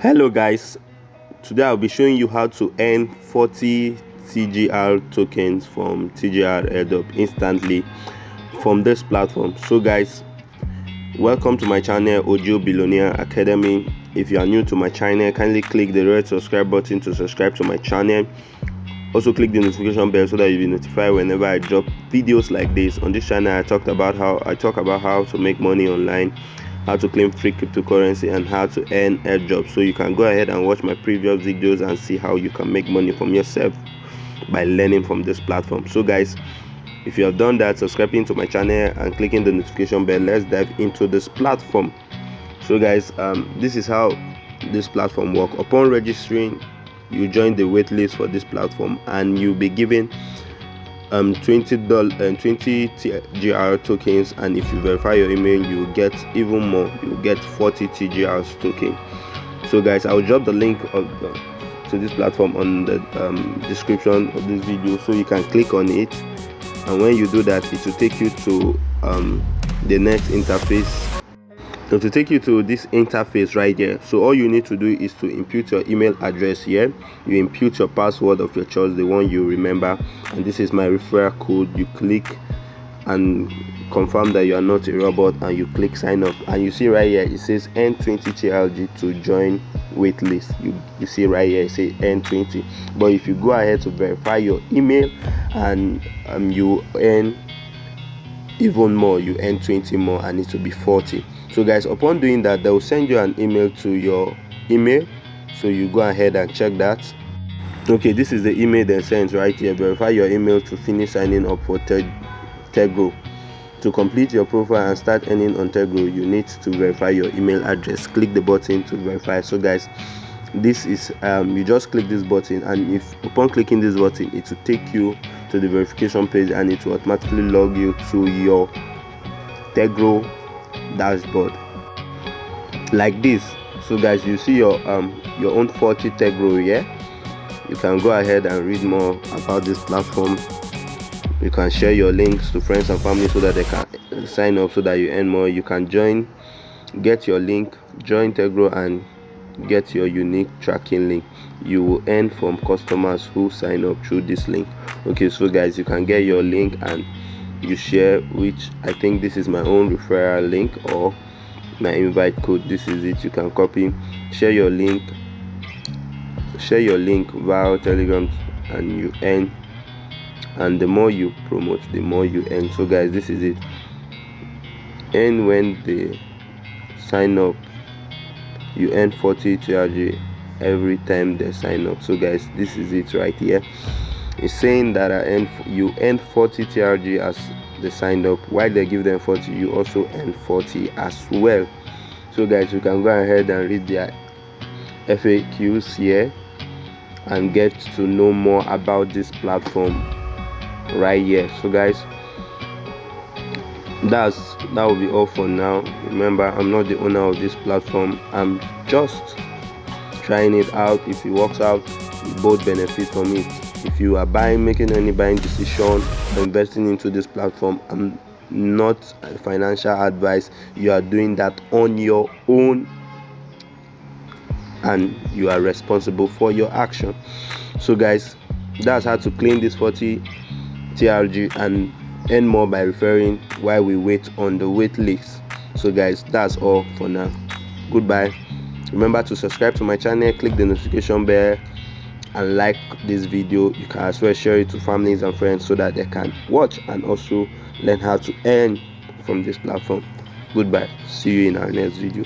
Hello guys, today I'll be showing you how to earn 40 TGR tokens from TGR airdrop instantly from this platform. So guys, welcome to my channel, Ojio Billionaire Academy. If you are new to my channel, kindly click the red subscribe button to subscribe to my channel. Also click the notification bell so that you'll be notified whenever I drop videos like this. On this channel I talk about how to make money online, how to claim free cryptocurrency, and how to earn airdrop. So you can go ahead and watch my previous videos and see how you can make money from yourself by learning from this platform. So guys, if you have done that, subscribing to my channel and clicking the notification bell, let's dive into this platform. So guys, this is how this platform works. Upon registering, you join the waitlist for this platform and you'll be given $20 TGR tokens, and if you verify your email you get even more. You get 40 TGR tokens. So guys, I'll drop the link to this platform on the description of this video, so you can click on it, and when you do that it will take you to the next interface. So to take you to this interface right here, so all you need to do is to input your email address here. You input your password of your choice, the one you remember, and this is my referral code. You click and confirm that you are not a robot, and you click sign up, and you see right here it says earn 20 TLG to join waitlist. You see right here it says earn 20, but if you go ahead to verify your email and you earn even more, you earn 20 more, and it will be 40. So guys, upon doing that, they will send you an email to your email, so you go ahead and check that. Okay, this is the email they sent right here. Verify your email to finish signing up for Tegro. To complete your profile and start earning on Tegro, you need to verify your email address. Click the button to verify. So guys, this is you just click this button, and if upon clicking this button it will take you to the verification page, and it will automatically log you to your Tegro dashboard like this. So guys, you see your own 40 Tegro here. You can go ahead and read more about this platform. You can share your links to friends and family so that they can sign up, so that you earn more. You can join, get your link, join Tegro, and get your unique tracking link. You will earn from customers who sign up through this link. Okay, so guys, you can get your link and you share, which I think this is my own referral link or my invite code. This is it. You can copy, share your link via Telegram, and you earn. And the more you promote, the more you earn. So guys, this is it. And when they sign up, you earn 40 TRG every time they sign up. So guys, this is it right here. It's saying that you earn 40 TRG as they signed up. While they give them 40, you also earn 40 as well. So guys, you can go ahead and read their FAQs here and get to know more about this platform right here. So guys, that will be all for now. Remember, I'm not the owner of this platform. I'm just trying it out. If it works out, we both benefit from it. If you are making any buying decision, investing into this platform, I'm not a financial advice. You are doing that on your own, and you are responsible for your action. So guys, that's how to claim this 40 TRG and earn more by referring while we wait on the wait list. So guys, that's all for now. Goodbye. Remember to subscribe to my channel, click the notification bell, and like this video. You can as well share it to families and friends so that they can watch and also learn how to earn from this platform. Goodbye. See you in our next video.